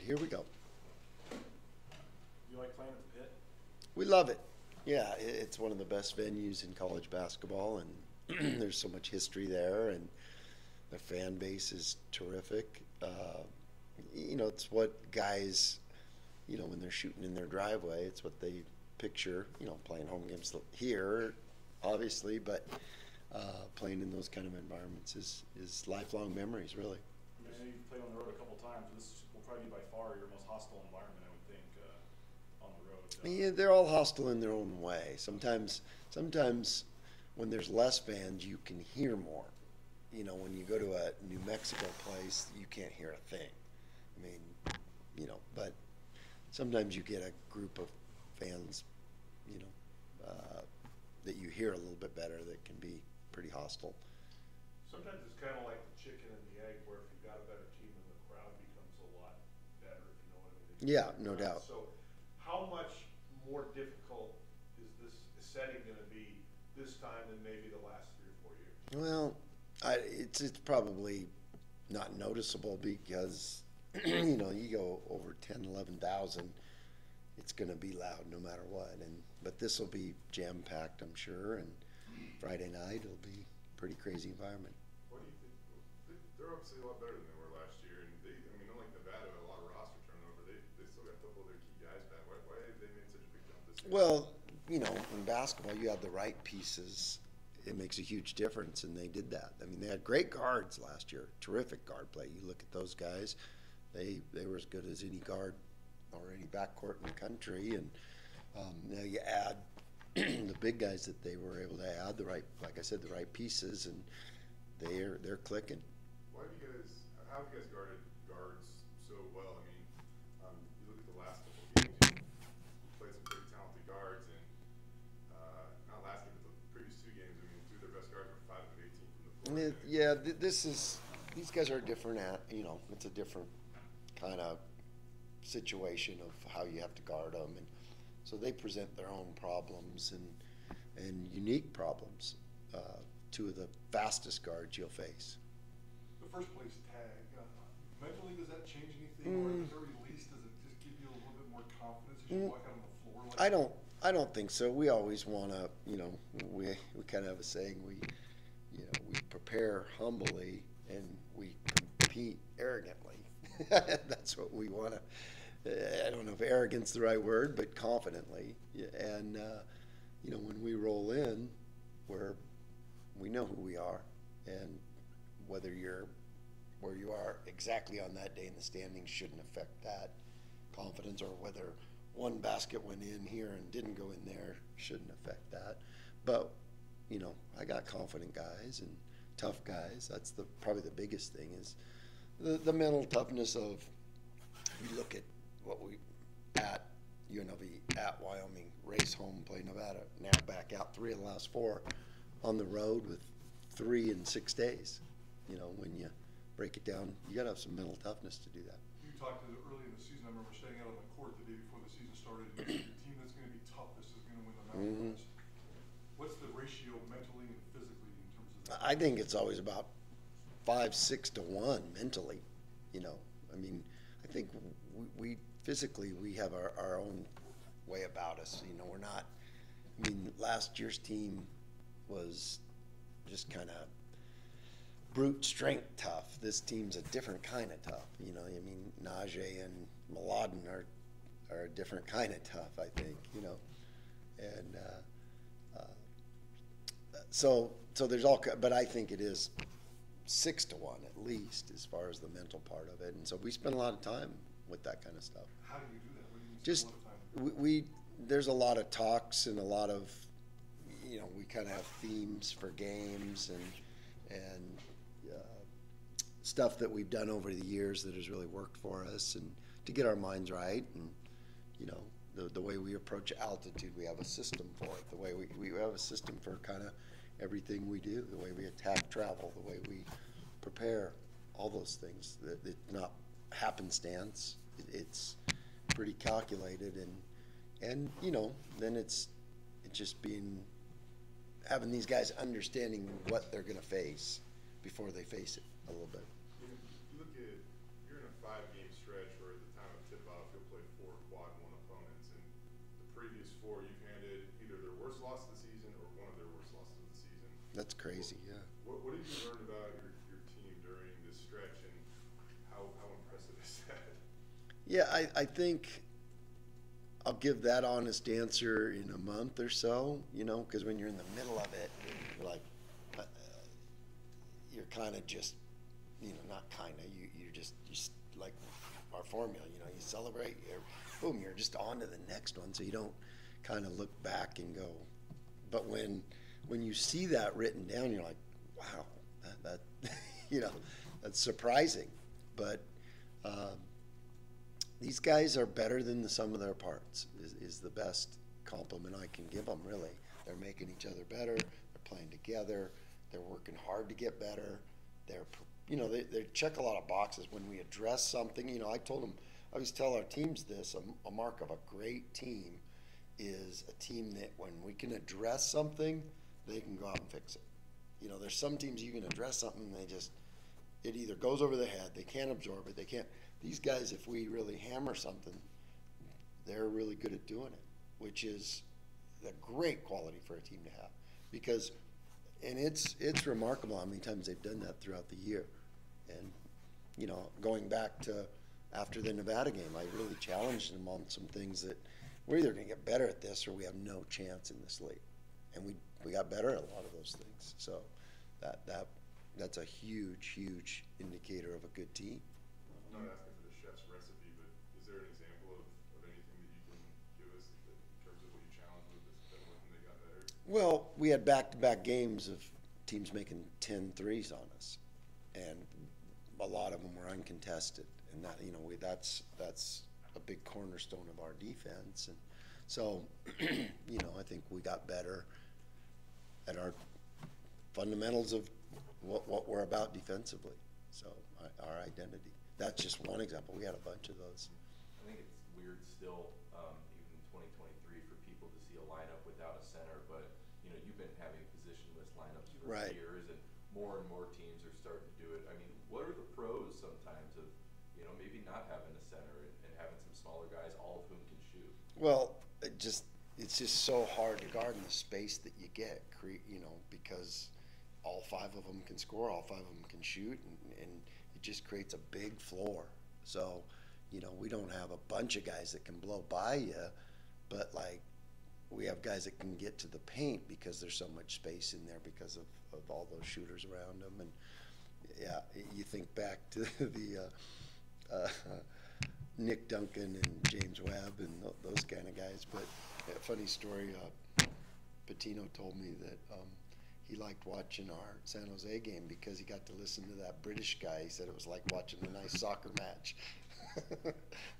here we go. You like playing at the Pit? We love it. Yeah, it's one of the best venues in college basketball, and there's so much history there, and the fan base is terrific. It's what guys, when they're shooting in their driveway, it's what they picture, playing home games here, obviously, but playing in those kind of environments is lifelong memories, really. I know you've played on the road a couple times. This will probably be by far your most hostile environment, I would think, on the road. Yeah, they're all hostile in their own way. Sometimes when there's less fans, you can hear more. When you go to a New Mexico place, you can't hear a thing. But sometimes you get a group of fans, that you hear a little bit better that can be pretty hostile. Sometimes it's kind of like the chicken and the egg, where if you've got a better team, then the crowd becomes a lot better, if you know what I mean. Yeah, no doubt. So how much more difficult is this setting going to be this time than maybe the last 3 or 4 years? Well, it's probably not noticeable because, you go over 10, 11,000, it's going to be loud no matter what. But this will be jam-packed, I'm sure, and Friday night it'll be a pretty crazy environment. What do you think? They're obviously a lot better than they were last year, and unlike Nevada, a lot of roster turnover. They still got a couple of their key guys back. Why have they made such a big jump this year? Well, in basketball, you have the right pieces. It makes a huge difference, and they did that. They had great guards last year, terrific guard play. You look at those guys, they were as good as any guard or any backcourt in the country, and now you add the big guys that they were able to add, like I said, the right pieces, and they're clicking. How have you guys guarded guards so well? You look at the last couple of games, you played some pretty talented guards, and not last game, but the previous 2 games, 2 of their best guards were 5 of 18 from the floor. Yeah, these guys are different it's a different kind of situation of how you have to guard them, and so they present their own problems and unique problems. 2 of the fastest guards you'll face. The first place tag, mentally, does that change anything? Or at the very least, does it just give you a little bit more confidence as you walk out on the floor? I don't think so. We always want to, we kind of have a saying, we prepare humbly and we compete arrogantly. That's what we want to. I don't know if arrogance is the right word, but confidently. And when we roll in, we know who we are, and whether you're where you are exactly on that day in the standings shouldn't affect that confidence, or whether one basket went in here and didn't go in there shouldn't affect that. But I got confident guys and tough guys. That's probably the biggest thing is the mental toughness of, you look at what we at UNLV, at Wyoming, race home, play Nevada, now back out 3 of the last 4 on the road with 3 in 6 days. When you break it down, you got to have some mental toughness to do that. You talked early in the season. I remember staying out on the court the day before the season started. And you said, the team that's going to be toughest is going to win the Mountain West. What's the ratio mentally and physically in terms of that? I think it's always about 5-6 to 1 mentally. I think we physically we have our own way about us. We're not. Last year's team was just kind of brute strength tough. This team's a different kind of tough. Najee and Mladen are a different kind of tough, I think. And so there's all. But I think it is 6 to 1 at least as far as the mental part of it. And so we spend a lot of time with that kind of stuff. How do you do that? What do you Just spend a lot of time? we there's a lot of talks and a lot of we kind of have themes for games and stuff that we've done over the years that has really worked for us, and to get our minds right, and the way we approach altitude, we have a system for it. The way we have a system for kind of everything we do, the way we attack travel, the way we prepare, all those things. That it's not happenstance. It's pretty calculated, and then it's just having these guys understanding what they're going to face before they face it a little bit. You look at, you're in a 5-game stretch where at the time of before, you've handed either their worst loss of the season or one of their worst losses of the season. That's crazy, yeah. What have you learned about your team during this stretch, and how impressive is that? Yeah, I think I'll give that honest answer in a month or so, you know, because when you're in the middle of it, you're like, you're kind of just, you know, not kind of, you're just like our formula, you know, you celebrate, boom, you're just on to the next one, so you don't kind of look back and go. But when you see that written down, you're like, wow, that you know, that's surprising. But these guys are better than the sum of their parts is the best compliment I can give them, really. They're making each other better. They're playing together. They're working hard to get better. They're, you know, they check a lot of boxes. When we address something, you know, I always tell our teams this, a mark of a great team is a team that when we can address something, they can go out and fix it. You know, there's some teams you can address something and it either goes over their head, they can't absorb it, they can't. These guys, if we really hammer something, they're really good at doing it, which is a great quality for a team to have. Because, and it's remarkable how many times they've done that throughout the year. And, you know, going back to after the Nevada game, I really challenged them on some things that we're either going to get better at this or we have no chance in this league. And we got better at a lot of those things. So that's a huge indicator of a good team. I'm not asking for the chef's recipe, but is there an example of anything that you can give us in terms of what you challenged with this when they got better? Well, we had back-to-back games of teams making 10 threes on us, and a lot of them were uncontested, and that, you know, that's a big cornerstone of our defense. And so, you know, I think we got better at our fundamentals of what we're about defensively. So our identity. That's just one example. We had a bunch of those. I think it's weird still, even in 2023, for people to see a lineup without a center. But you know, you've been having positionless lineups for Right. years, and more teams are starting to do it. I mean, what are the pros sometimes of, you know, maybe not having a center and having some smaller guys, all of whom can shoot? Well, it's just so hard to guard in the space that you get, you know, because all five of them can score, all five of them can shoot, and it just creates a big floor. So, you know, we don't have a bunch of guys that can blow by you, but like we have guys that can get to the paint because there's so much space in there because of all those shooters around them. And yeah, you think back to the Nick Duncan and James Webb and those kind of guys. But a funny story, Patino told me that he liked watching our San Jose game because he got to listen to that British guy. He said it was like watching a nice soccer match.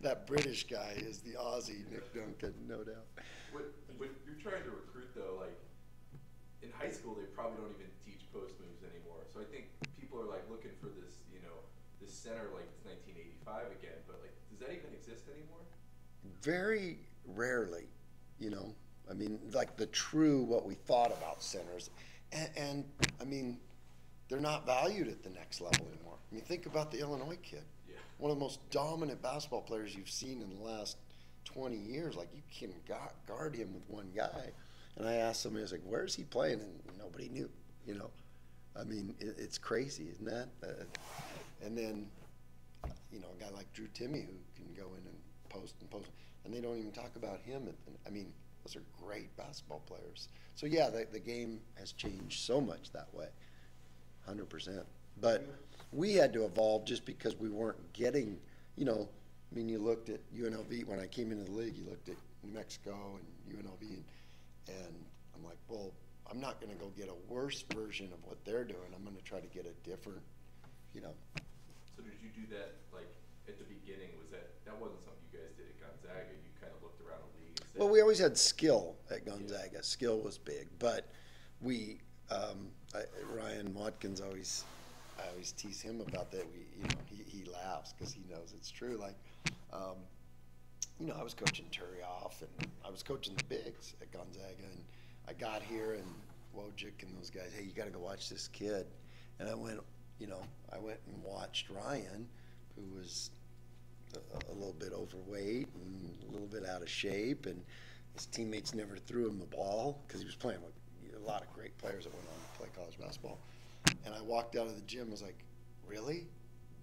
That British guy is the Aussie Nick Duncan, no doubt. What you're trying to recruit though, like in high school, they probably don't even teach post moves anymore. So I think people are like looking for this, you know, this center like it's 1985 again. But like, does that even exist anymore? Very rarely, you know. I mean, like the true what we thought about centers. And I mean, they're not valued at the next level anymore. I mean, think about the Illinois kid. Yeah. One of the most dominant basketball players you've seen in the last 20 years. Like, you can guard him with one guy. And I asked somebody, I was like, where's he playing? And nobody knew, you know. I mean, it's crazy, isn't that? And then, you know, a guy like Drew Timme who can go in and post. And they don't even talk about him. I mean, those are great basketball players. So, yeah, the game has changed so much that way, 100%. But we had to evolve just because we weren't getting, you know, I mean, you looked at UNLV. When I came into the league, you looked at New Mexico and UNLV, and I'm like, well, I'm not going to go get a worse version of what they're doing. I'm going to try to get a different, you know. So did you do that, like, at the beginning? That wasn't something you guys did at Gonzaga? You kind of looked around the league and said, Well, we always had skill at Gonzaga. Yeah. Skill was big, but we, Ryan Watkins I always tease him about that. He laughs because he knows it's true. Like, you know, I was coaching Turioff and I was coaching the bigs at Gonzaga, and I got here and Wojcik and those guys, hey, you got to go watch this kid. And I went and watched Ryan, who was a little bit overweight and a little bit out of shape, and his teammates never threw him the ball because he was playing with a lot of great players that went on to play college basketball. And I walked out of the gym, was like, really?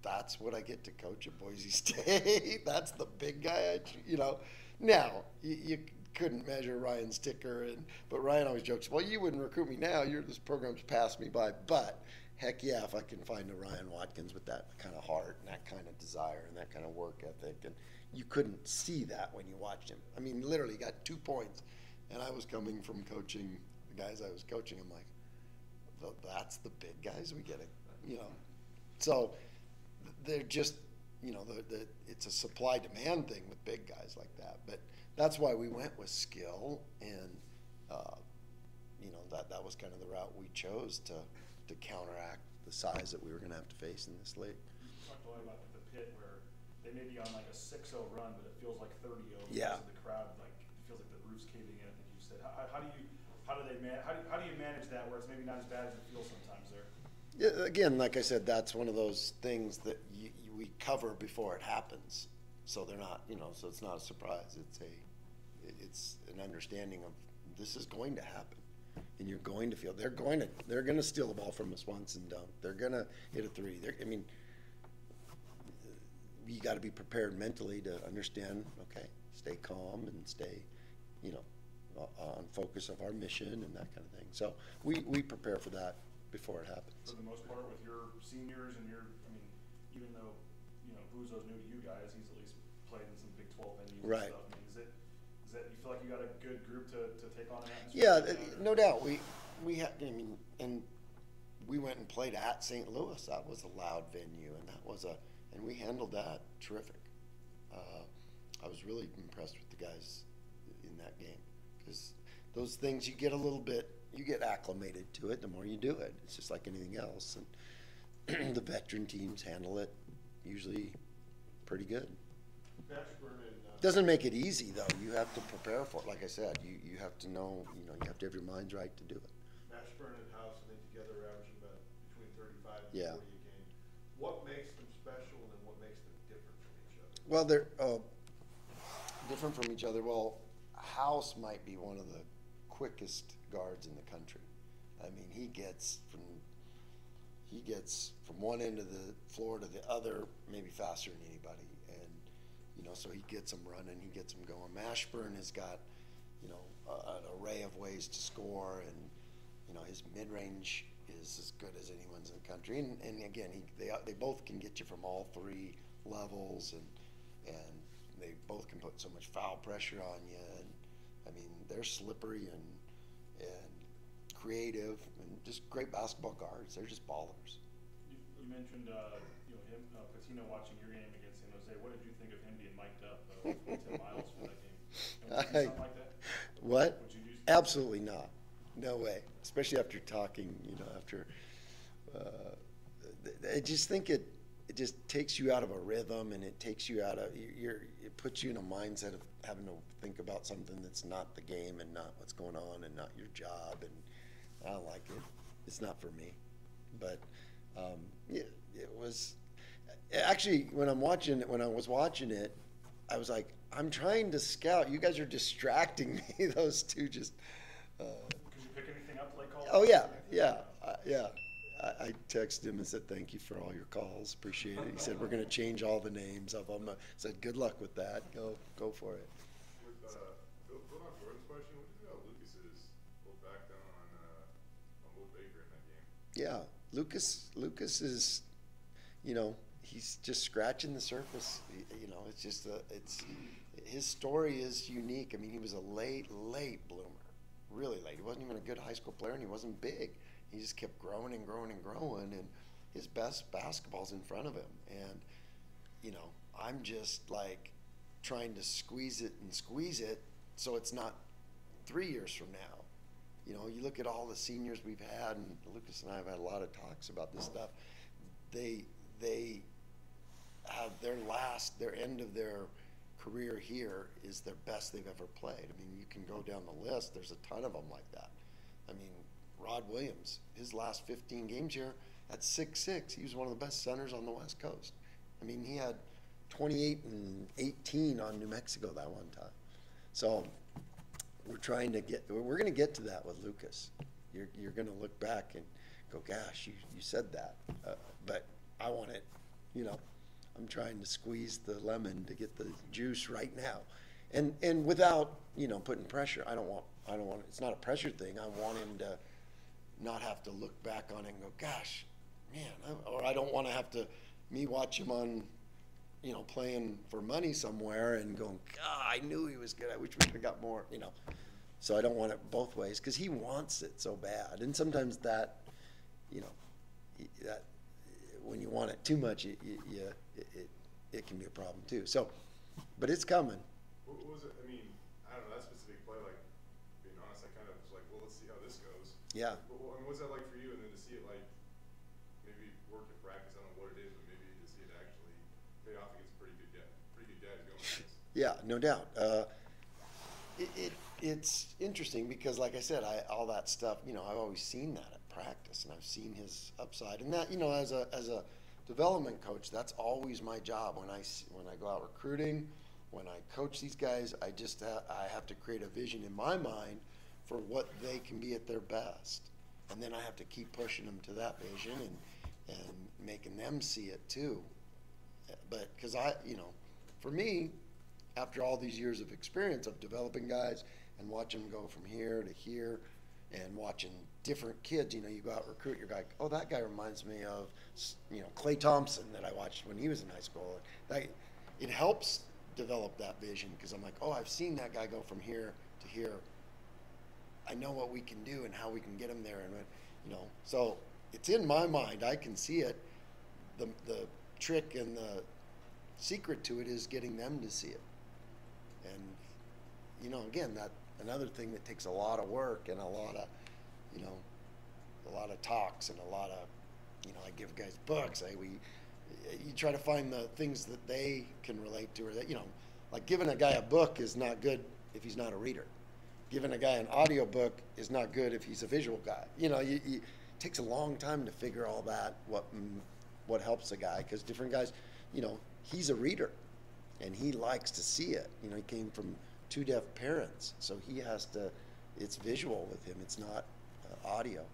That's what I get to coach at Boise State? That's the big guy, you know? Now, you couldn't measure Ryan's ticker, but Ryan always jokes, well, you wouldn't recruit me now. This program's passed me by. But heck yeah, if I can find a Ryan Watkins with that kind of heart and that kind of desire and that kind of work ethic, and you couldn't see that when you watched him. I mean, literally got 2 points, and I was coming from coaching the guys I was coaching. I'm like, that's the big guys we get it, you know. So they're just, you know, it's a supply-demand thing with big guys like that. But that's why we went with skill, and you know, that was kind of the route we chose to counteract the size that we were going to have to face in this league. You talked a lot about the pit where they may be on like a 6-0 run, but it feels like 30-0 Yeah. because of the crowd. Like it feels like the roof's caving in. I think you said. How do you manage that where it's maybe not as bad as it feels sometimes there? Yeah, again, like I said, that's one of those things that we cover before it happens, so they're not, you know, so it's not a surprise. It's an understanding of this is going to happen, and you're going to feel they're going to steal the ball from us once and dunk. They're going to hit a three. I mean, you got to be prepared mentally to understand. Okay, stay calm and stay, you know, on focus of our mission and that kind of thing. So we prepare for that before it happens. For the most part, with your seniors and I mean, even though, you know, Buzo's new to you guys, he's at least played in some Big 12 venues Right. and stuff. I mean, is that you feel like you got a good group to take on an atmosphere? Yeah, no doubt. We had, I mean, and we went and played at St. Louis. That was a loud venue, and and we handled that terrific. I was really impressed with the guys in that game, because those things you get acclimated to it the more you do it. It's just like anything else, and the veteran teams handle it usually pretty good. Doesn't make it easy though. You have to prepare for it. Like I said, you have to know, you have to have your minds right to do it. Mashburn and House, I think together averaging about between 35 and Yeah. 40 a game. What makes them special, and then what makes them different from each other? Well, they're different from each other. Well, House might be one of the quickest guards in the country. I mean, he gets from one end of the floor to the other maybe faster than anybody, and so he gets them running, he gets them going. Mashburn has got an array of ways to score, and his mid-range is as good as anyone's in the country. And again, they both can get you from all three levels, and they both can put so much foul pressure on you. And I mean, they're slippery and creative and just great basketball guards. They're just ballers. You mentioned him, Patino, watching your game against San Jose. What did you think of him being mic'd up 10 miles for that game? And would you do something like that? What? Would you do something? Absolutely not. No way. Especially after talking, after I just think it just takes you out of a rhythm, and it takes you out of it puts you in a mindset of having to think about something that's not the game and not what's going on and not your job, and I don't like it. It's not for me. But it was actually when I was watching it, I was like, I'm trying to scout. You guys are distracting me. Those two just. Could you pick anything up play call? Oh yeah. I texted him and said, thank you for all your calls. Appreciate it. He said, we're going to change all the names of them. I said, good luck with that. Go for it. With build on Jordan's question, what do you think about Lucas's look back down on Will Baker in that game? Yeah, Lucas is, he's just scratching the surface. It's just his story is unique. I mean, he was a late bloomer, really late. He wasn't even a good high school player, and he wasn't big. He just kept growing and growing and growing, and his best basketball's in front of him. And I'm just like trying to squeeze it so it's not 3 years from now. You look at all the seniors we've had, and Lucas and I have had a lot of talks about this stuff. They have their end of their career here is their best they've ever played. I mean, you can go down the list. There's a ton of them like that. I mean, Rod Williams, his last 15 games here at 6'6", he was one of the best centers on the West Coast. I mean, he had 28 and 18 on New Mexico that one time. So we're trying to get, we're going to get to that with Lucas. You're going to look back and go, gosh, you said that. But I want it, you know, I'm trying to squeeze the lemon to get the juice right now. And without, you know, putting pressure. I don't want, it's not a pressure thing. I want him to not have to look back on it and go, gosh, man, or I don't want to have to, me watch him on, you know, playing for money somewhere and going, God, I knew he was good. I wish we could have got more, you know. So I don't want it both ways because he wants it so bad. And sometimes that, you know, that when you want it too much, it can be a problem too. So, but it's coming. What was it? I mean, I don't know, that specific play, like, being honest, I kind of was like, well, let's see how this goes. Yeah. Well, I mean, what's that like for you? And then to see it, like, maybe work in practice, I don't know what it is, but maybe to see it actually pay off against pretty good guys going like this. Yeah, no doubt. It's interesting because, like I said, all that stuff, you know, I've always seen that at practice, and I've seen his upside, and that, you know, as a development coach, that's always my job. When I go out recruiting, when I coach these guys, I have to create a vision in my mind for what they can be at their best, and then I have to keep pushing them to that vision and making them see it too. But because you know, for me, after all these years of experience of developing guys and watching them go from here to here and watching different kids, you know, you go out recruit, you're like, oh, that guy reminds me of, you know, Klay Thompson that I watched when he was in high school. It helps develop that vision because I'm like, oh, I've seen that guy go from here to here. I know what we can do and how we can get him there. And, you know, so it's in my mind. I can see it. The trick and the secret to it is getting them to see it. And, you know, again, that another thing that takes a lot of work and a lot of, you know, a lot of talks and a lot of, you know, I give guys books. You try to find the things that they can relate to, or that, you know, like giving a guy a book is not good if he's not a reader. Giving a guy an audio book is not good if he's a visual guy. You know, it takes a long time to figure all that, what helps a guy, because different guys, you know, he's a reader. And he likes to see it. You know, he came from 2 deaf parents, so he has to. It's visual with him. It's not audio.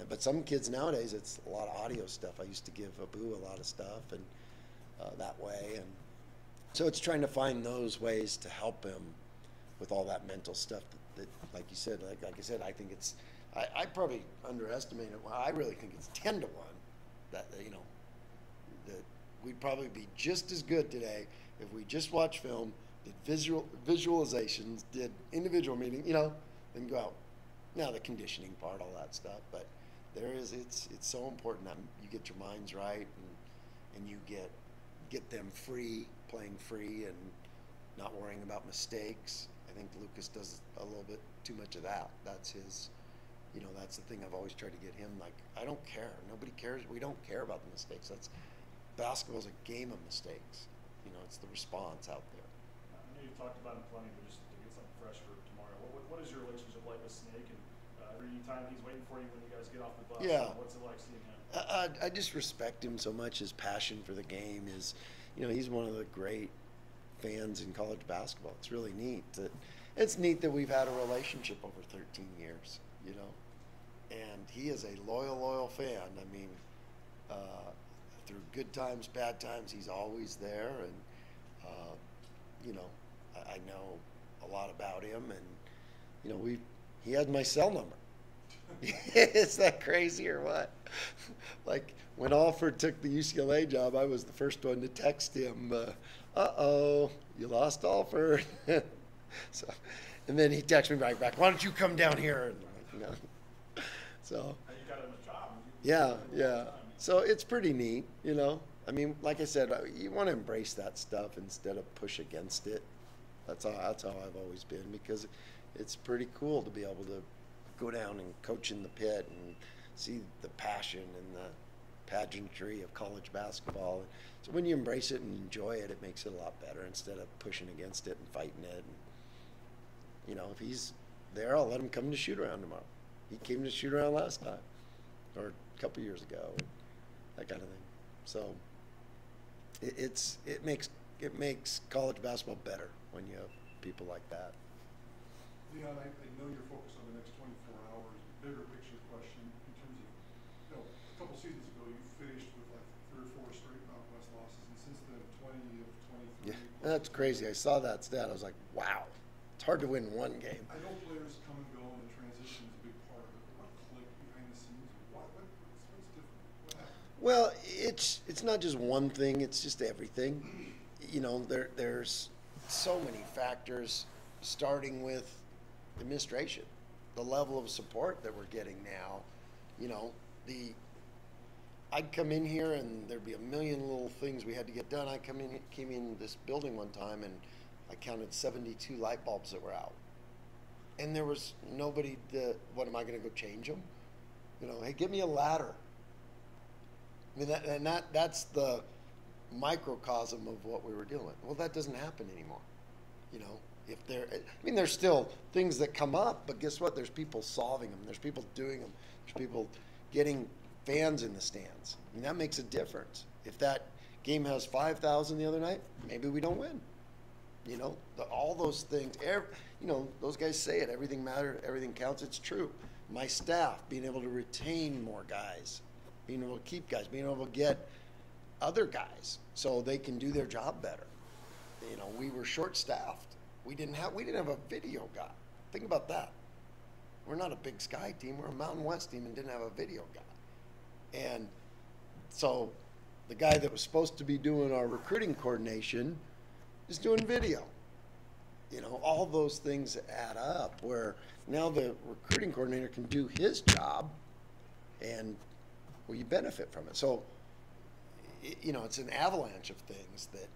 But some kids nowadays, it's a lot of audio stuff. I used to give Abu a lot of stuff, and that way. And so it's trying to find those ways to help him with all that mental stuff. That like you said, like I said, I think it's. I probably underestimate it. Well, I really think it's 10 to 1. That, you know, that we'd probably be just as good today if we just watch film, did visualizations, did individual meeting, you know, then go out. Now the conditioning part, all that stuff, but it's so important that you get your minds right and you get them free, playing free and not worrying about mistakes. I think Lucas does a little bit too much of that. That's his, you know, that's the thing I've always tried to get him, like, I don't care. Nobody cares. We don't care about the mistakes. Basketball's a game of mistakes. You know, it's the response out there. I know you've talked about him plenty, but just to get something fresh for tomorrow, what is your relationship like with Snake? And every time he's waiting for you when you guys get off the bus, yeah. What's it like seeing him? I just respect him so much. His passion for the game is, you know, he's one of the great fans in college basketball. It's really neat. It's neat that we've had a relationship over 13 years, you know. And he is a loyal fan. I mean, through good times, bad times, he's always there. And, you know, I know a lot about him. And, you know, he had my cell number. Is that crazy or what? Like, when Alford took the UCLA job, I was the first one to text him, uh-oh, you lost Alford. So, and then he texted me right back, why don't you come down here? And I'm like, no. So. And you got him a job. Yeah. So it's pretty neat, you know. I mean, like I said, you want to embrace that stuff instead of push against it. That's how I've always been, because it's pretty cool to be able to go down and coach in the pit and see the passion and the pageantry of college basketball. So when you embrace it and enjoy it, it makes it a lot better instead of pushing against it and fighting it. And, you know, if he's there, I'll let him come to shoot around tomorrow. He came to shoot around last time, or a couple years ago, that kind of thing. So it makes college basketball better when you have people like that. Leon, I know you're focused on the next 24 hours, bigger picture question in terms of, a couple seasons ago, you finished with like 3 or 4 straight Mountain West losses, and since then, 20 of 23. Yeah, that's crazy. I saw that stat. I was like, wow, it's hard to win one game. I know players come and go, and transition is a big part of it. What clicked behind the scenes? What's different? What happened? Well, it's not just one thing. It's just everything. There's so many factors, starting with administration, the level of support that we're getting now. I'd come in here and there'd be a million little things we had to get done. Came in this building one time and I counted 72 light bulbs that were out, and there was nobody. What am I going to go change them? Hey, give me a ladder. I mean, that's the microcosm of what we were dealing with. Well, that doesn't happen anymore. There's still things that come up, but guess what? There's people solving them. There's people doing them. There's people getting fans in the stands. That makes a difference. If that game has 5,000 the other night, maybe we don't win. All those things. Those guys say it. Everything matters. Everything counts. It's true. My staff being able to retain more guys, being able to keep guys, being able to get other guys so they can do their job better. We were short-staffed. We didn't have a video guy. Think about that. We're not a Big Sky team. We're a Mountain West team and didn't have a video guy. And so the guy that was supposed to be doing our recruiting coordination is doing video. All those things add up where now the recruiting coordinator can do his job and you benefit from it. So, it's an avalanche of things that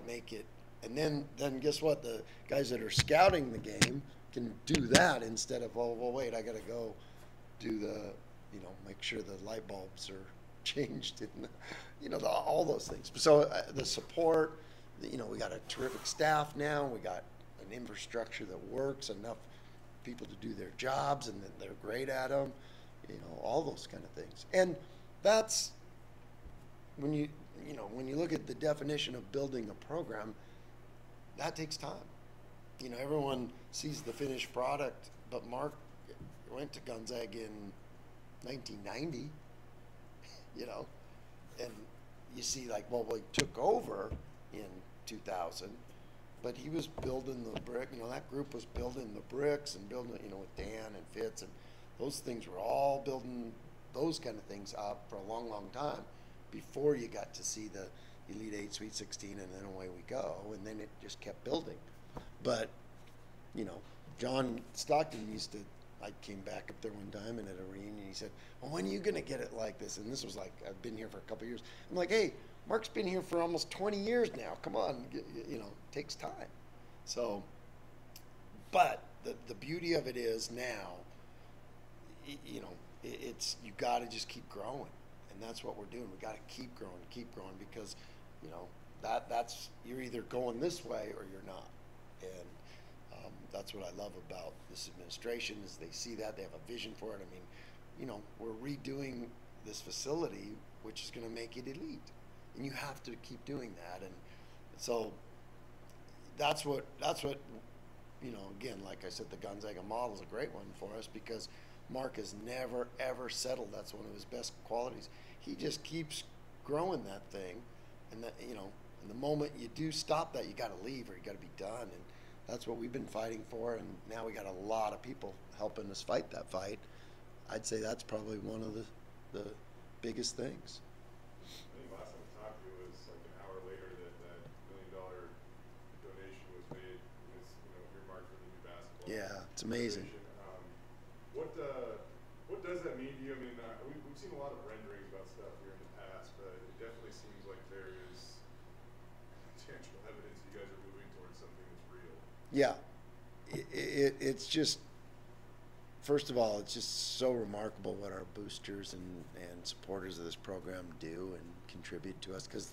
make it. And then guess what? The guys that are scouting the game can do that instead of, well, wait, I got to go do make sure the light bulbs are changed and, all those things. So the support, we got a terrific staff now. We got an infrastructure that works, enough people to do their jobs, and that they're great at them, all those kind of things. And that's when you look at the definition of building a program, that takes time. Everyone sees the finished product, but Mark went to Gonzaga in 1990, and you see we took over in 2000, but he was building the brick, that group was building the bricks and building, with Dan and Fitz, and those things were all building those kind of things up for a long, long time before you got to see the Elite 8, Sweet 16, and then away we go, and then it just kept building. But, John Stockton I came back up there one time and at a reunion, he said, well, when are you going to get it like this? And this was I've been here for a couple of years. I'm like, hey, Mark's been here for almost 20 years now. Come on, it takes time. So, but the beauty of it is now, it's you got to just keep growing. And that's what we're doing. We got to keep growing because, that's you're either going this way or you're not. And that's what I love about this administration is they see that, they have a vision for it. I mean, we're redoing this facility, which is going to make it elite, and you have to keep doing that. And so that's what again, like I said, the Gonzaga model is a great one for us because Mark has never ever settled. That's one of his best qualities. He just keeps growing that thing, and that and the moment you do stop that, you got to leave or you got to be done. And that's what we've been fighting for, and now we got a lot of people helping us fight that fight. I'd say that's probably one of the biggest things. I think last time we talked to you was like an hour later that $1 million donation was made. It was earmarked for the new basketball. Yeah, it's amazing. What does that mean to you? I mean, we've seen a lot of renderings about stuff here in the past, but it definitely seems like there is tangible evidence you guys are moving towards something that's real. Yeah, it's just, first of all, it's just so remarkable what our boosters and supporters of this program do and contribute to us, because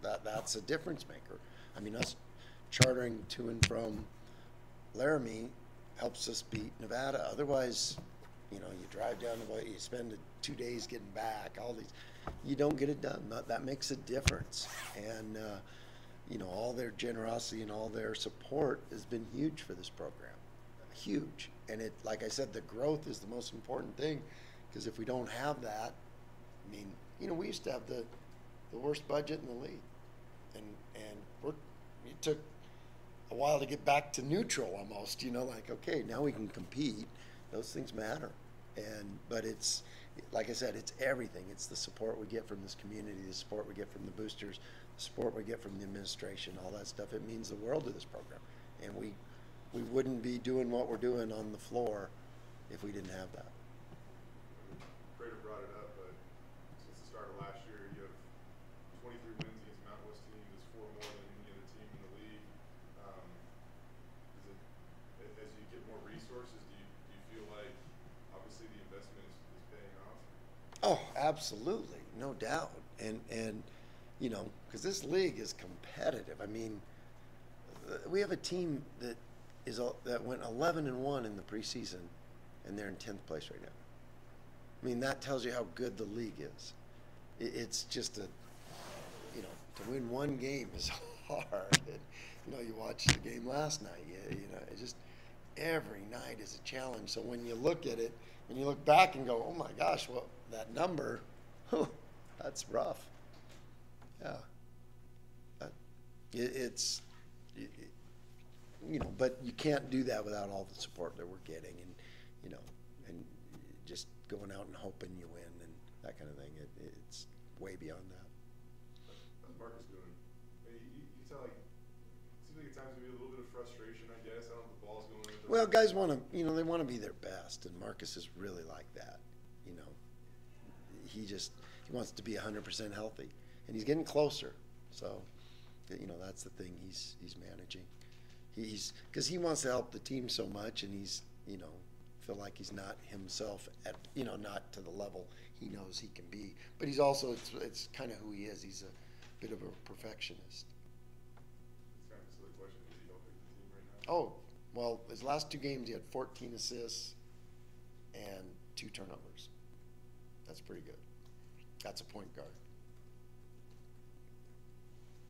that's a difference maker. I mean, us chartering to and from Laramie helps us beat Nevada. Otherwise, you drive down the way, you spend 2 days getting back, you don't get it done. That makes a difference. And, all their generosity and all their support has been huge for this program. huge. And it, like I said, the growth is the most important thing, because if we don't have that, I mean, you know, we used to have the worst budget in the league, and it took a while to get back to neutral almost. You know, like, okay, now we can compete. Those things matter, but it's, like I said, it's everything. It's the support we get from this community, the support we get from the boosters, the support we get from the administration, all that stuff. It means the world to this program, and we wouldn't be doing what we're doing on the floor if we didn't have that. Prater brought it up, but since the start of last year, you have 23 wins against Mountain West team. That's 4 more than any other team in the league. As you get more resources, do you feel like obviously the investment is paying off? Oh, absolutely, no doubt. And you know, because this league is competitive. I mean, we have a team that went 11-1 in the preseason, and they're in 10th place right now. I mean, that tells you how good the league is. It's just you know, to win one game is hard. And, you know, you watched the game last night. You know, it just, every night is a challenge. So when you look at it and you look back and go, oh my gosh, well, that number, that's rough. Yeah. You know, but you can't do that without all the support that we're getting, and you know, and just going out and hoping you win and that kind of thing. It's way beyond that. How's Marcus doing? You sound like, it seems like at times maybe a little bit of frustration, I guess. I don't know if the ball's going in. Well, guys want to, you know, they want to be their best, and Marcus is really like that. You know, he wants to be 100% healthy, and he's getting closer. So, you know, that's the thing he's managing. Because he wants to help the team so much, and he's, you know, feel like he's not himself at, you know, not to the level he knows he can be. But he's also, it's kind of who he is. He's a bit of a perfectionist. It's kind of a silly question. Is he helping the team right now? Oh, well, his last 2 games he had 14 assists and 2 turnovers. That's pretty good. That's a point guard.